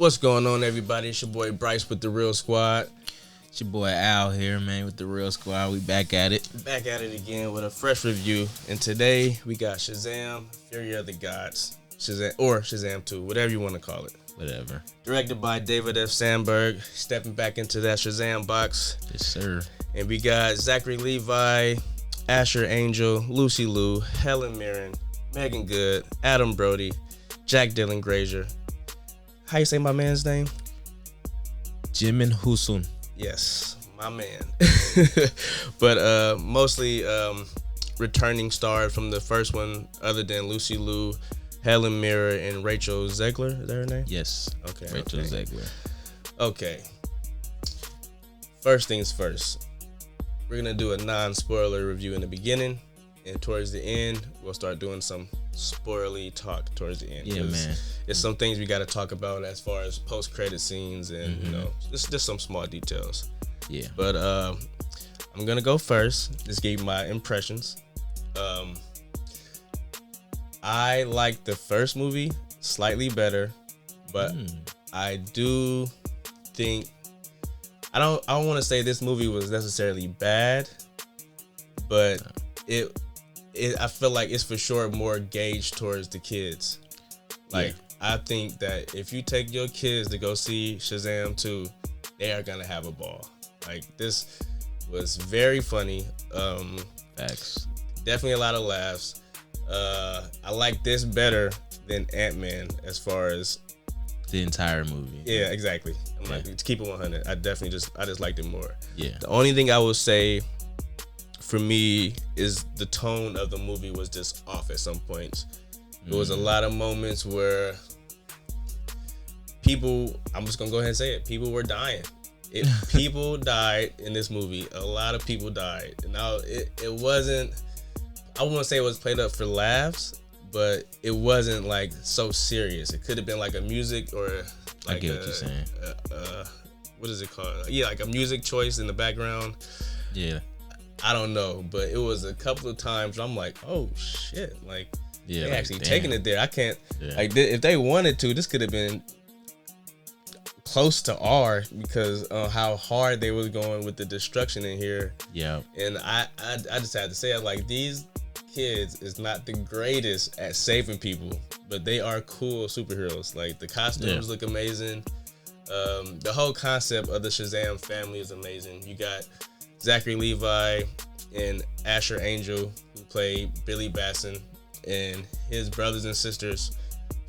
What's going on, everybody? It's your boy Bryce with the Real Squad. It's your boy Al here, man, with the Real Squad. We back at it. Back at it again with a fresh review. And today we got Shazam, Fury of the Gods. Shazam, or Shazam 2, whatever you want to call it. Whatever. Directed by David F. Sandberg, stepping back into that Shazam box. Yes, sir. And we got Zachary Levi, Asher Angel, Lucy Liu, Helen Mirren, Megan Good, Adam Brody, Jack Dylan Grazer. How you say my man's name? Jimin Husun. Yes, my man. But mostly returning stars from the first one, other than Lucy Liu, Helen Mirren, and Rachel Zegler. Is that her name? Yes. Okay. Rachel Zegler. Okay. First things first. We're gonna do a non-spoiler review in the beginning, and towards the end, we'll start doing some spoilerly talk towards the end. Yeah, man. It's some things we got to talk about as far as post-credit scenes and you know, just some small details. Yeah. But I'm gonna go first. Just give you my impressions. I like the first movie slightly better, but I do think I don't want to say this movie was necessarily bad, but I feel like it's for sure more gauged towards the kids. Like, I think that if you take your kids to go see Shazam 2, they are gonna have a ball. Like, this was very funny. Facts. Definitely a lot of laughs. I like this better than Ant-Man as far as the entire movie. Yeah, exactly. I'm like, to keep it 100, I just liked it more. Yeah. The only thing I will say for me is the tone of the movie was just off at some points. There was a lot of moments where people, I'm just gonna go ahead and say it, people were dying. People died in this movie. A lot of people died. Now it wasn't, I wouldn't say it was played up for laughs, but it wasn't like so serious. It could have been like a music or like I get what you're saying. What is it called? Yeah, like a music choice in the background. Yeah. I don't know, but it was a couple of times I'm like, oh shit, like they like, actually taking it there. I can't like Yeah. if they wanted to, this could have been close to R because how hard they was going with the destruction in here. Yeah. And I just had to say it, like, these kids is not the greatest at saving people, but they are cool superheroes. Like, the costumes look amazing. The whole concept of the Shazam family is amazing. You got Zachary Levi and Asher Angel, who play Billy Batson, and his brothers and sisters,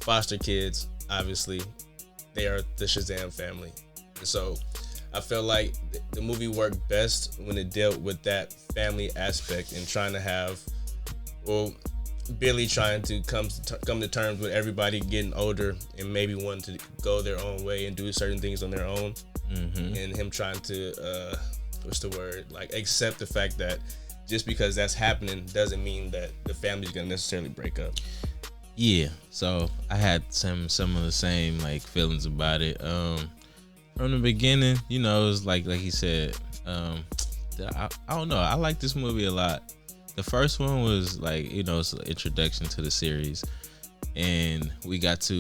foster kids, obviously. They are the Shazam family. And so I felt like the movie worked best when it dealt with that family aspect and trying to have, well, Billy trying to come to terms with everybody getting older and maybe wanting to go their own way and do certain things on their own. And him trying to, what's the word? Like, accept the fact that just because that's happening doesn't mean that the family's gonna necessarily break up. Yeah. So I had some of the same like feelings about it. From the beginning, you know, it was like he said, I don't know. I like this movie a lot. The first one was like, you know, it's an introduction to the series, and we got to,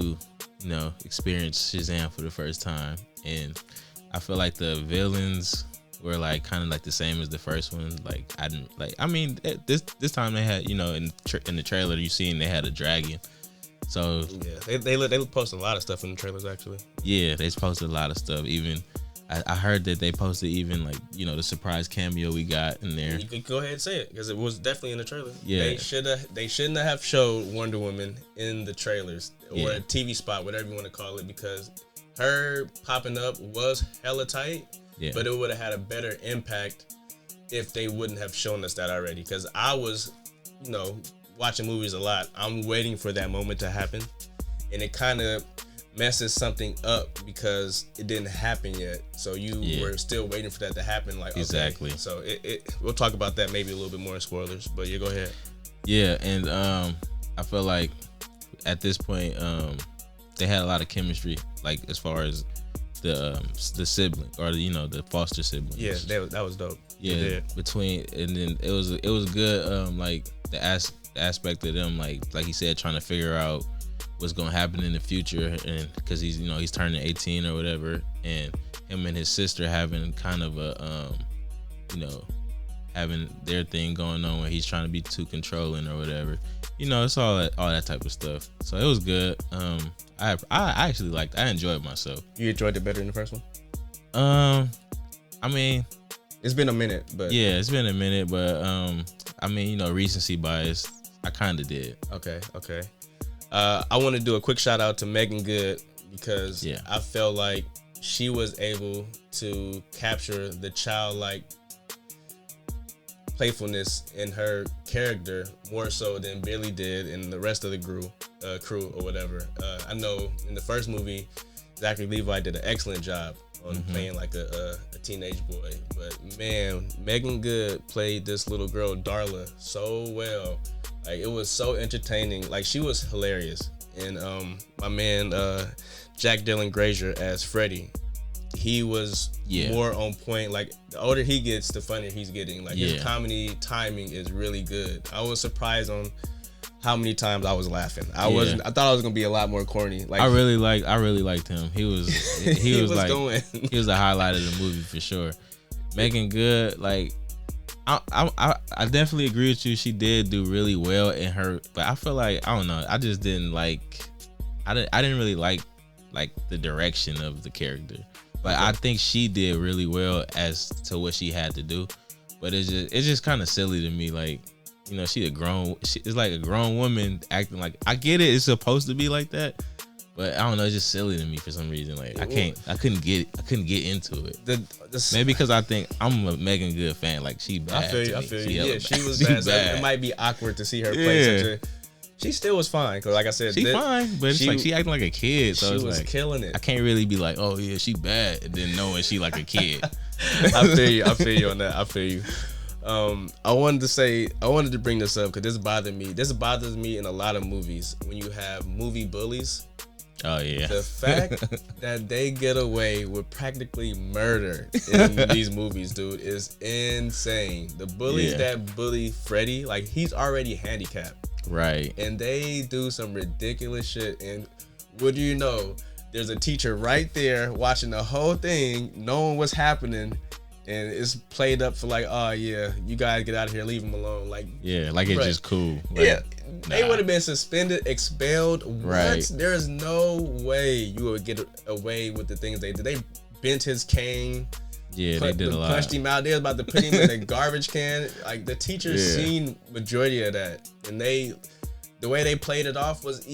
you know, experience Shazam for the first time. And I feel like the villains were like kind of like the same as the first one. Like, I didn't like. I mean, this time they had, you know, in the trailer you seen they had a dragon. So yeah, they posted a lot of stuff in the trailers actually. Yeah, they posted a lot of stuff. Even I heard that they posted even like, you know, the surprise cameo we got in there. You could go ahead and say it because it was definitely in the trailer. Yeah, they shouldn't have showed Wonder Woman in the trailers or a TV spot, whatever you want to call it, because her popping up was hella tight. Yeah. But it would have had a better impact if they wouldn't have shown us that already. Because I was, you know, watching movies a lot. I'm waiting for that moment to happen, and it kind of messes something up because it didn't happen yet. So you were still waiting for that to happen. Like, okay. Exactly. So we'll talk about that maybe a little bit more in spoilers. But you go ahead. Yeah, and I feel like at this point they had a lot of chemistry, like as far as the sibling or the foster sibling. Yeah, that was dope. Yeah, between, and then it was good. Like the aspect of them, like he said, trying to figure out what's gonna happen in the future, and because he's turning 18 or whatever, and him and his sister having kind of a having their thing going on where he's trying to be too controlling or whatever. It's all that type of stuff. So it was good. I actually liked it. I enjoyed myself. You enjoyed it better than the first one? I mean, it's been a minute, but yeah, it's been a minute, but I mean, recency bias, I kind of did. Okay. I want to do a quick shout out to Megan Good because I felt like she was able to capture the childlike playfulness in her character more so than Billy did and the rest of the crew or whatever. I know in the first movie, Zachary Levi did an excellent job on playing like a teenage boy, but man, Megan Good played this little girl Darla so well. Like, it was so entertaining. Like, she was hilarious. And my man Jack Dylan Grazer as Freddy, he was more on point. Like, the older he gets, the funnier he's getting. Like, his comedy timing is really good. I was surprised on how many times I was laughing. I thought I was gonna be a lot more corny. Like, I really liked him. He was like going. He was the highlight of the movie for sure. Megan Good, like, I definitely agree with you. She did do really well in her, but I feel like, I don't know, I just didn't like. I didn't really like the direction of the character. But I think she did really well as to what she had to do. But it's just kind of silly to me. Like, it's like a grown woman acting like, I get it, it's supposed to be like that, but I don't know, it's just silly to me for some reason. Like, I couldn't get into it. Maybe because I think I'm a Megan Good fan. Like, she bad. I feel you. Yeah, she was bad. So it might be awkward to see her play such a. She still was fine, because like I said, she fine, but it's like she acting like a kid. So she was like, killing it. I can't really be like, oh yeah, she bad, and then knowing she like a kid. I feel you on that. I feel you. I wanted to bring this up because this bothers me. This bothers me in a lot of movies when you have movie bullies. Oh yeah. The fact that they get away with practically murder in these movies, dude, is insane. The bullies that bully Freddy, like, he's already handicapped. Right. And they do some ridiculous shit. And what do you know? There's a teacher right there watching the whole thing, knowing what's happening. And it's played up for like, oh yeah, you guys get out of here, leave him alone. Like, like it's just cool. Like, they would have been suspended, expelled. Right. There's no way you would get away with the things they did. They bent his cane. Yeah, they did a lot. Punched him out. They was about to put him in a garbage can. Like, the teachers seen majority of that, and the way they played it off was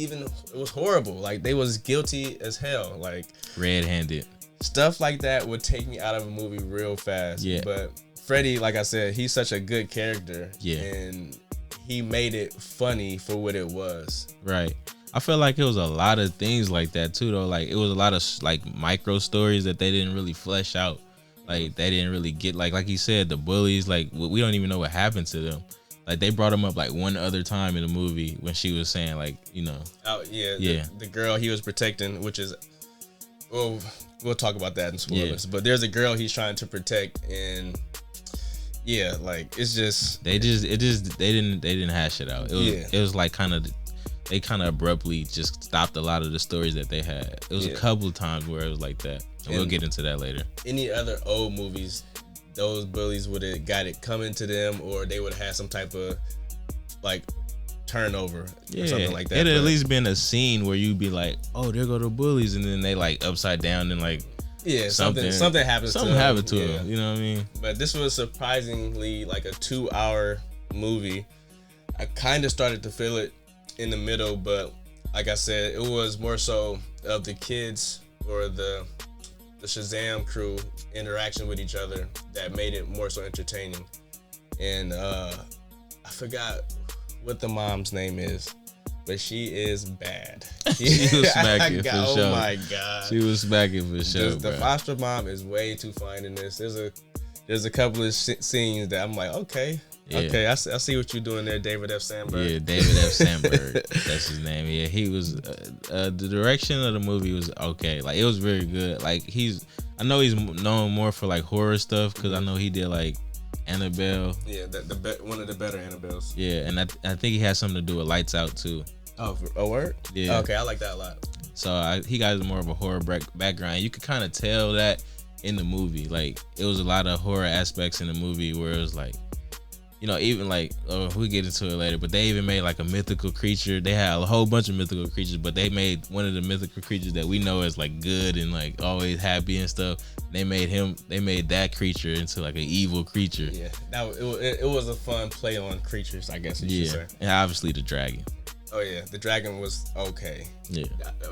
horrible. Like, they was guilty as hell. Like, red-handed. Stuff like that would take me out of a movie real fast. Yeah. But Freddy, like I said, he's such a good character. Yeah. And he made it funny for what it was. Right. I feel like it was a lot of things like that too, though. Like, it was a lot of like micro stories that they didn't really flesh out. Like, they didn't really get, like you said, the bullies. Like, we don't even know what happened to them. Like, they brought them up like one other time in the movie when she was saying, like, Oh yeah. The girl he was protecting, which is, well, we'll talk about that in spoilers. But there's a girl he's trying to protect, and like, it's just they didn't hash it out. It was like they kind of abruptly just stopped a lot of the stories that they had. It was a couple of times where it was like that. And we'll get into that later. Any other old movies, those bullies would have got it coming to them, or they would have had some type of like turnover or something like that. It'd at least been a scene where you'd be like, oh, there go the bullies, and then they like upside down and like something happens. Something happened to them. You know what I mean? But this was surprisingly like a 2-hour movie. I kind of started to feel it in the middle, but like I said, it was more so of the kids or the Shazam crew interaction with each other that made it more so entertaining. And I forgot what the mom's name is, but she is bad. She was smacking for sure. Oh my god, she was smacking for sure. The foster mom is way too fine in this. There's a couple of scenes that I'm like, okay, I see what you're doing there, David F. Sandberg. Yeah, David F. Sandberg. That's his name. Yeah, he was. The direction of the movie was okay. Like, it was very good. Like, I know he's known more for like horror stuff, because I know he did like Annabelle. Yeah, one of the better Annabelles. Yeah, and I think he had something to do with Lights Out too. Oh, a word? Yeah. Okay, I like that a lot. So he got more of a horror background. You could kind of tell that in the movie. Like, it was a lot of horror aspects in the movie where it was like, you know, even like, we'll get into it later, but they even made like a mythical creature. They had a whole bunch of mythical creatures, but they made one of the mythical creatures that we know as like good and like always happy and stuff. They made that creature into like an evil creature. Yeah, it was a fun play on creatures, I guess you should say. And obviously the dragon. Oh yeah, the dragon was okay. Yeah.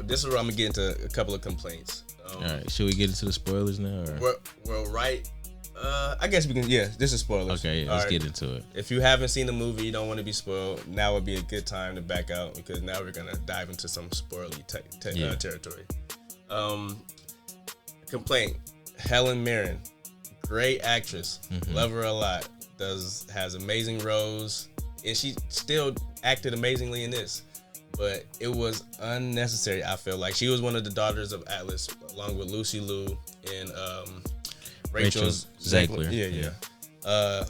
This is where I'm gonna get into a couple of complaints. All right, should we get into the spoilers now? Or? We're right. I guess we can. Yeah, this is spoilers. Okay, yeah, let's get into it. If you haven't seen the movie, you don't want to be spoiled, now would be a good time to back out because now we're gonna dive into some spoilery territory. Complaint: Helen Mirren, great actress, love her a lot. Has amazing roles, and she still acted amazingly in this. But it was unnecessary. I feel like she was one of the daughters of Atlas, along with Lucy Liu and Rachel Zegler. Yeah.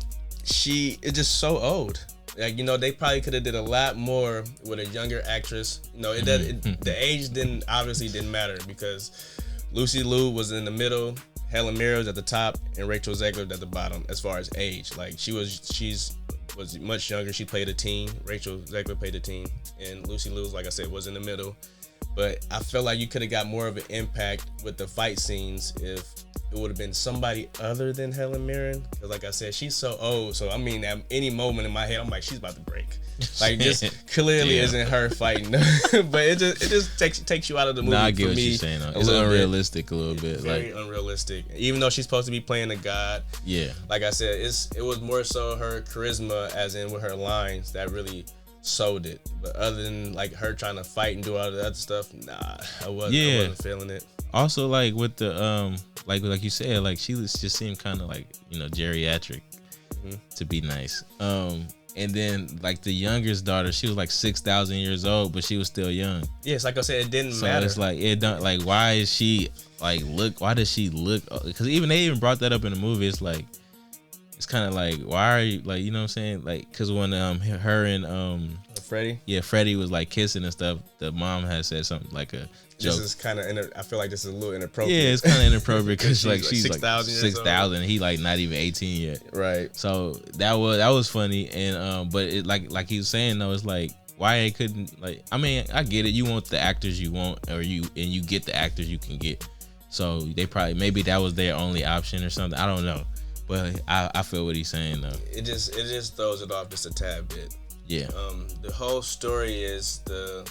She is just so old. Like, you know, they probably could have did a lot more with a younger actress. You know, the age didn't matter because Lucy Liu was in the middle, Helen Mirren was at the top, and Rachel Zegler at the bottom as far as age. Like, she's much younger. She played a teen. Rachel Zegler played a teen, and Lucy Liu, like I said, was in the middle. But I feel like you could have got more of an impact with the fight scenes if it would have been somebody other than Helen Mirren. Because like I said, she's so old. So I mean, at any moment in my head, I'm like, she's about to break. Like, just clearly isn't her fighting. But it just takes you out of the movie. Nah, I get for what me, you're saying. It's unrealistic a little bit. Very unrealistic. Even though she's supposed to be playing a god. Yeah. Like I said, it was more so her charisma, as in with her lines, that really sold it. But other than like her trying to fight and do all the other stuff, nah, I wasn't feeling it. Also, like with the like you said, like she just seemed kind of like, you know, geriatric, to be nice. And then like the youngest daughter, she was like 6,000 years old, but she was still young. Yes, like I said, it didn't matter. So it's like it don't like why does she look? Because they even brought that up in the movie. It's like it's kind of like, why are you, like, you know what I'm saying? Like, because when her and Freddie, Freddie was like kissing and stuff, the mom had said something like a joke. This is kind of I feel like this is a little inappropriate. Yeah, it's kind of inappropriate because like she's 6,000 and he like not even 18 yet. Right. So that was funny, and but it like he was saying though, it's like why they couldn't, like, I mean, I get it, you want the actors you want, or you get the actors you can get. So they probably, maybe that was their only option or something. I don't know. But I feel what he's saying though. It just throws it off just a tad bit. Yeah. The whole story is the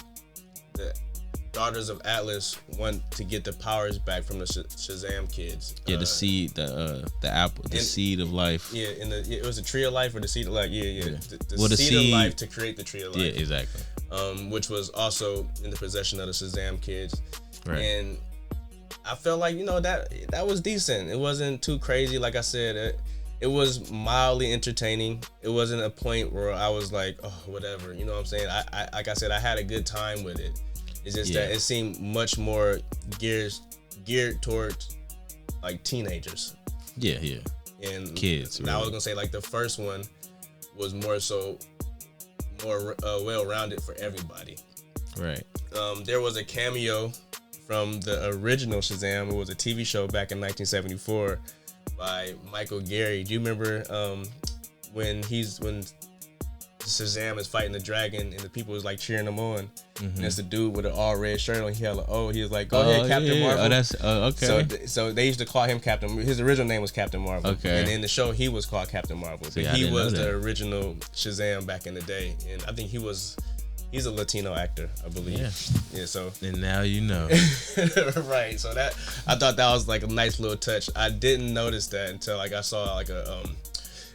daughters of Atlas want to get the powers back from the Shazam kids. Yeah, the seed, the apple, the seed of life. Yeah, it was the tree of life or the seed of life. Yeah. The seed of life to create the tree of life. Yeah, exactly. Which was also in the possession of the Shazam kids. Right. And I felt like, you know, that was decent. It wasn't too crazy. Like I said, it was mildly entertaining. It wasn't a point where I was like, oh, whatever. You know what I'm saying? I like I said, I had a good time with it. It's just that it seemed much more geared towards like teenagers. Yeah. And kids. Really. I was gonna say like the first one was more well-rounded for everybody. Right. There was a cameo from the original Shazam. It was a TV show back in 1974 by Michael Gary. Do you remember when Shazam is fighting the dragon and the people was like cheering him on? And it's the dude with an all red shirt on. He was like, "Go ahead, Captain Marvel." Oh, that's okay. So they used to call him Captain. His original name was Captain Marvel. Okay. And in the show, he was called Captain Marvel. See, but he was the original Shazam back in the day, and I think he's a Latino actor, I believe. Yeah. So. And now you know. Right. So I thought that was like a nice little touch. I didn't notice that until like I saw like it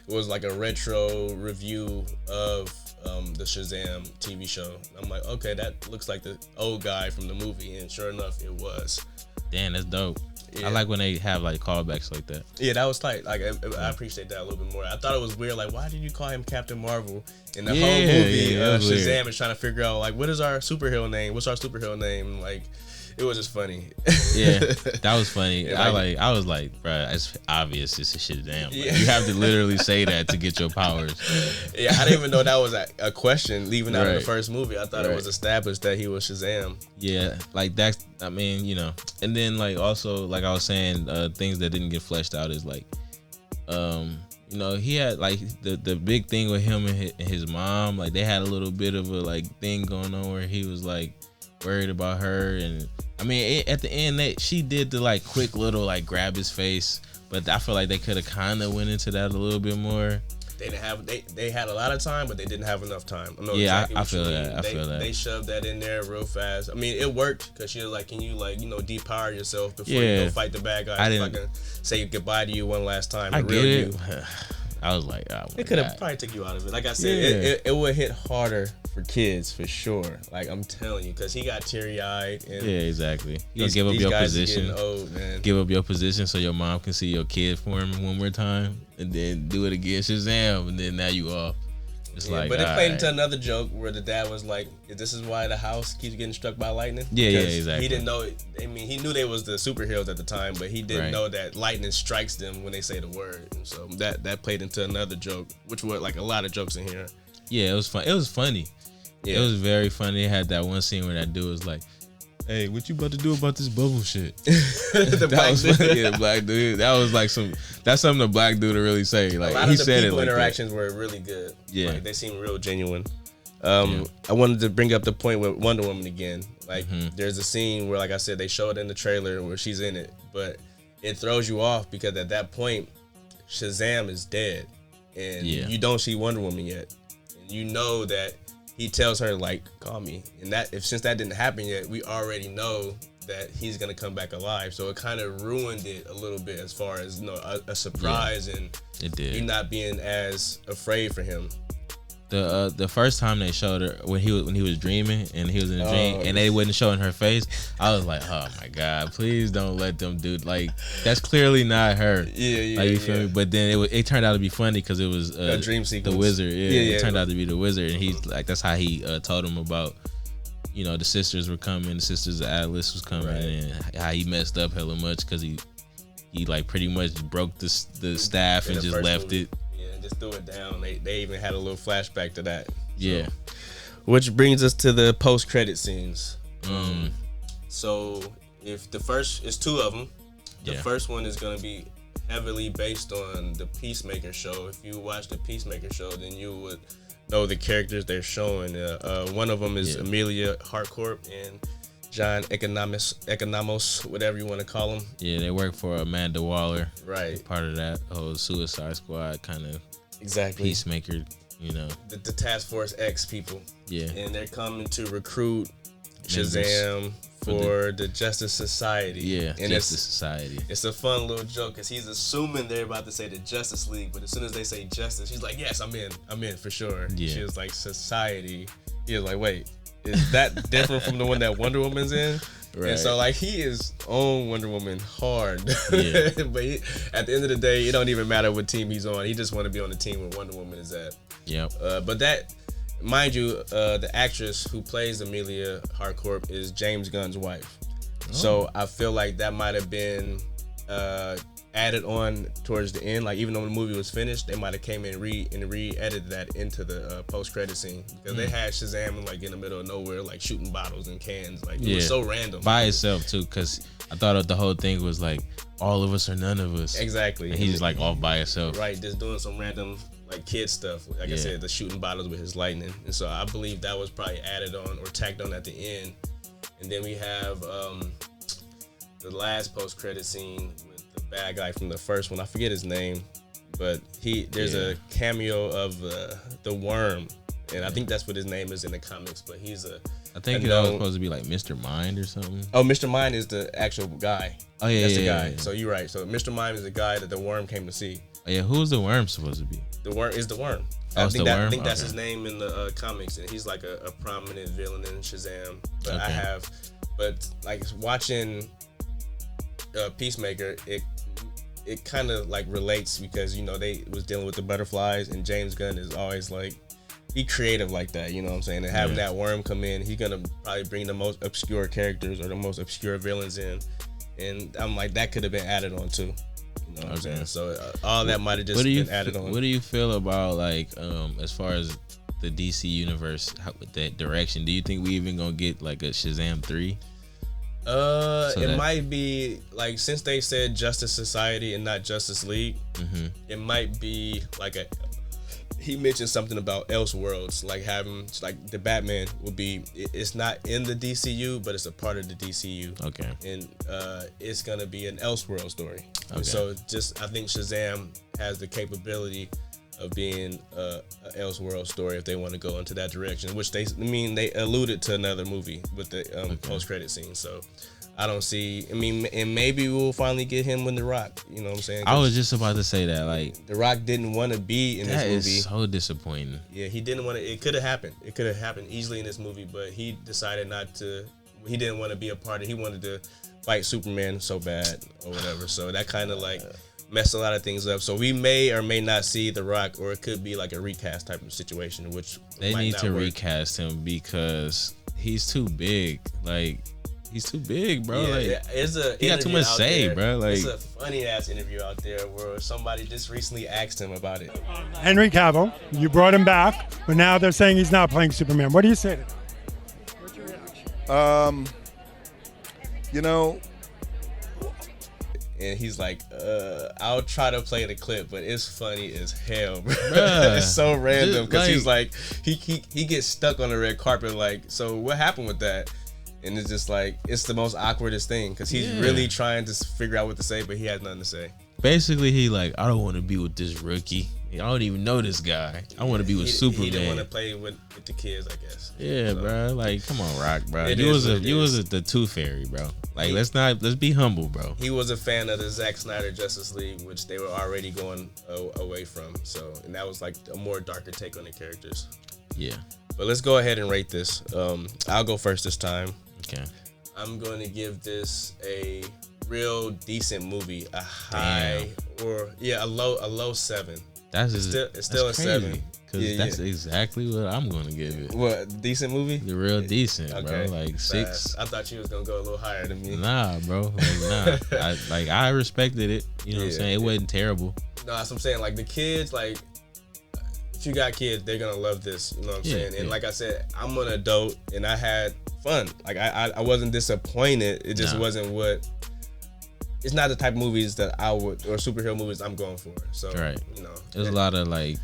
was like a retro review of the Shazam TV show. I'm like, okay, that looks like the old guy from the movie, and sure enough, it was. Damn, that's dope. Yeah. I like when they have like callbacks like that. Yeah, that was tight. Like I appreciate that a little bit more. I thought it was weird. Like, why did you call him Captain Marvel? In the whole movie, Shazam is trying to figure out like, what is our superhero name? What's our superhero name? Like, It was just funny. Yeah, that was funny. Yeah, I was like, bro, it's obvious this is Shazam. Like, you have to literally say that to get your powers. Yeah, I didn't even know that was a question leaving out of the Right. first movie. I thought it was established that he was Shazam. Yeah, like that's, I mean, you know, and then like also like I was saying, things that didn't get fleshed out is like, you know, he had like the big thing with him and his mom, like they had a little bit of a like thing going on where he was like worried about her, and I mean at the end she did the like quick little like grab his face, but I feel like they could have kind of went into that a little bit more. They didn't have they had a lot of time, but they didn't have enough time. I know Yeah, exactly I what feel you that. mean. I feel that. They shoved that in there real fast. I mean, it worked because she was like, "Can you like depower yourself before you go fight the bad guy? I didn't fucking say goodbye to you one last time." I the get real it. you. I was like, oh my It could have God. probably took you out of it. Like I said, it would hit harder for kids for sure. Like I'm telling you, because he got teary eyed. Yeah, exactly. You gonna These, give up these your guys position. Are getting old, man. Give up your position so your mom can see your kid for him one more time, and then do it again, Shazam, and then now you off. It's like, but it played into alright. another joke where the dad was like, "This is why the house keeps getting struck by lightning." Yeah, yeah, Because exactly. He didn't know. I mean, he knew they was the superheroes at the time, but he didn't Right. know that lightning strikes them when they say the word. And so that played into another joke, which were like a lot of jokes in here. Yeah, it was fun. It was funny. Yeah. It was very funny. It had that one scene where that dude was like, "Hey, what you about to do about this bubble shit?" The That black was dude. funny. Yeah, black dude. That was like that's something a black dude to really say. Like A lot he of the said it people like that. interactions were really good. Yeah. Like, they seemed real genuine. Yeah. I wanted to bring up the point with Wonder Woman again. Like, Mm-hmm. there's a scene where, like I said, they show it in the trailer where she's in it, but it throws you off because at that point, Shazam is dead, and Yeah. you don't see Wonder Woman yet, and you know that he tells her like, "Call me," and since that didn't happen yet, we already know that he's gonna come back alive. So it kind of ruined it a little bit as far as a surprise and It did. you not being as afraid for him. The first time they showed her when he was dreaming and he was in a dream and they wasn't showing her face, I was like, oh my God, please don't let them do like that's clearly not her. Yeah, Like you feel me? But then it turned out to be funny because it was A dream sequence. the wizard. Yeah, Yeah, it turned out to be the wizard, and he's like that's how he told him about the sisters were coming, the sisters of Atlas was coming, Right. and how he messed up hella much because he like pretty much broke the staff In and the just first left movie. it. Yeah, just threw it down. They even had a little flashback to that. Yeah. Which brings us to the post-credit scenes. Mm. So if the first, it's two of them. The Yeah. first one is going to be heavily based on the Peacemaker show. If you watch the Peacemaker show, then you would know the characters they're showing. One of them is Yeah. Amelia Harcourt and John Economos, whatever you want to call him. Yeah, they work for Amanda Waller. Right. Part of that whole Suicide Squad kind of Exactly. peacemaker, The Task Force X people. Yeah. And they're coming to recruit Members Shazam for the Justice Society. Yeah, And Justice Society. it's a fun little joke because he's assuming they're about to say the Justice League, but as soon as they say Justice, he's like, "Yes, I'm in for sure." Yeah. She was like, "Society." He was like, "Wait, is that different from the one that Wonder Woman's in?" Right. And so like he is on Wonder Woman hard. Yeah. But at the end of the day, it don't even matter what team he's on. He just want to be on the team where Wonder Woman is at. Yep. But that, mind you, the actress who plays Amelia Harcourt is James Gunn's wife. So I feel like that might have been added on towards the end. Like even though the movie was finished, they might have came in and re-edited that into the post-credit scene because they had Shazam like in the middle of nowhere, like shooting bottles and cans. Like it was so random. By itself too, because I thought the whole thing was like all of us or none of us. Exactly. And he's just like off by himself. Right, just doing some random like kid stuff. Like I said, the shooting bottles with his lightning. And so I believe that was probably added on or tacked on at the end. And then we have the last post-credit scene with the bad guy from the first one. I forget his name, but there's a cameo of the Worm. And I think that's what his name is in the comics, but he's I think it was supposed to be like Mr. Mind or something. Oh, Mr. Mind is the actual guy. Oh yeah, That's yeah, the guy. yeah. So you're right. So Mr. Mind is the guy that the Worm came to see. Oh, yeah, who's the Worm supposed to be? The Worm is the Worm. Oh, it's the Worm? I think that's Okay. his name in the comics, and he's like a prominent villain in Shazam. But Okay. but like watching Peacemaker, it kind of like relates because they was dealing with the butterflies, and James Gunn is always like be creative like that. You know what I'm saying? And having that worm come in, he's gonna probably bring the most obscure characters or the most obscure villains in, and I'm like, that could have been added on too. You know what I'm saying? So all that might have just been added on. What do you feel about like as far as the DC universe with that direction? Do you think we even gonna get like a Shazam 3? It might be like, since they said Justice Society and not Justice League, it might be like he mentioned something about Elseworlds, like having like the Batman would be, it's not in the DCU, but it's a part of the DCU. Okay. And it's gonna be an Elseworld story. Okay. So I think Shazam has the capability of being a Elseworld story if they want to go into that direction, which they alluded to another movie with the post-credit scene. So I don't see, and maybe we'll finally get him with The Rock. You know what I'm saying? I was just about to say that, like, The Rock didn't want to be in this movie. That is so disappointing. Yeah, he didn't want to. It could have happened. It could have happened easily in this movie, but he decided not to. He didn't want to be a part of it. He wanted to fight Superman so bad or whatever. So that kind of like messed a lot of things up. So we may or may not see The Rock, or it could be like a recast type of situation, which they need to recast him because he's too big. Like, he's too big, bro. Yeah, like, he got too much say, bro. Like, it's a funny ass interview out there where somebody just recently asked him about it. Henry Cavill, you brought him back, but now they're saying he's not playing Superman. What do you say to that? What's your reaction? You know. And he's like, I'll try to play the clip, but it's funny as hell, bro. It's so random because he's like, he gets stuck on the red carpet. Like, so what happened with that? And it's just like, it's the most awkwardest thing because he's really trying to figure out what to say, but he has nothing to say. Basically, he like, I don't want to be with this rookie. I don't even know this guy. I want to be with Superman. He didn't want to play with the kids, I guess. Yeah, so, bro. Like, come on, Rock, bro. You was the Tooth Fairy, bro. Like, let's be humble, bro. He was a fan of the Zack Snyder Justice League, which they were already going away from. So, and that was like a more darker take on the characters. Yeah. But let's go ahead and rate this. I'll go first this time. Okay. I'm going to give this a real decent movie, a high a low 7. It's still a 7. Because that's exactly what I'm going to give it. What, decent movie? The real decent, bro. Like 6. I thought you was going to go a little higher than me. Nah, bro. Like, nah. I respected it. You know what I'm saying? It wasn't terrible. No, that's what I'm saying. Like, the kids, like, if you got kids, they're going to love this. You know what I'm saying? And like I said, I'm an adult, and I had fun. Like, I wasn't disappointed. It just wasn't what... It's not the type of movies that I would, or superhero movies I'm going for. So, you know. There's a lot of, like,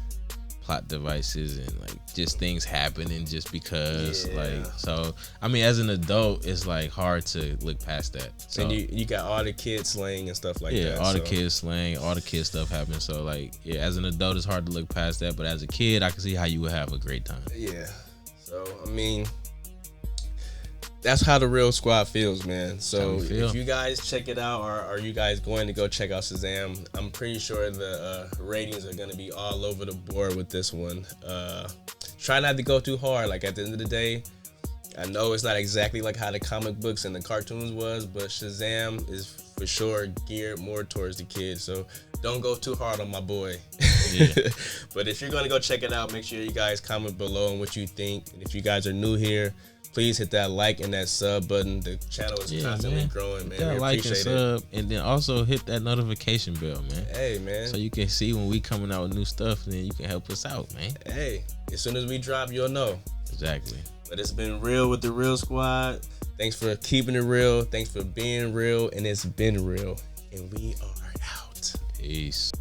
plot devices and, like, just things happening just because, like, so, I mean, as an adult, it's, like, hard to look past that. So, and you got all the kids slaying and stuff like that. Yeah, all the kids slaying, all the kids stuff happening. So, like, yeah, as an adult, it's hard to look past that. But as a kid, I can see how you would have a great time. Yeah. So, I mean... That's how the real squad feels, man. So if you guys check it out, or are you guys going to go check out Shazam? I'm pretty sure the ratings are going to be all over the board with this one. Try not to go too hard. Like, at the end of the day, I know it's not exactly like how the comic books and the cartoons was, but Shazam is for sure geared more towards the kids. So don't go too hard on my boy. Yeah. But if you're going to go check it out, make sure you guys comment below on what you think. And if you guys are new here, please hit that like and that sub button. The channel is constantly growing, man. We appreciate it. And then also hit that notification bell, man. Hey, man. So you can see when we coming out with new stuff, and then you can help us out, man. Hey, as soon as we drop, you'll know. Exactly. But it's been real with the Real Squad. Thanks for keeping it real. Thanks for being real. And it's been real. And we are out. Peace.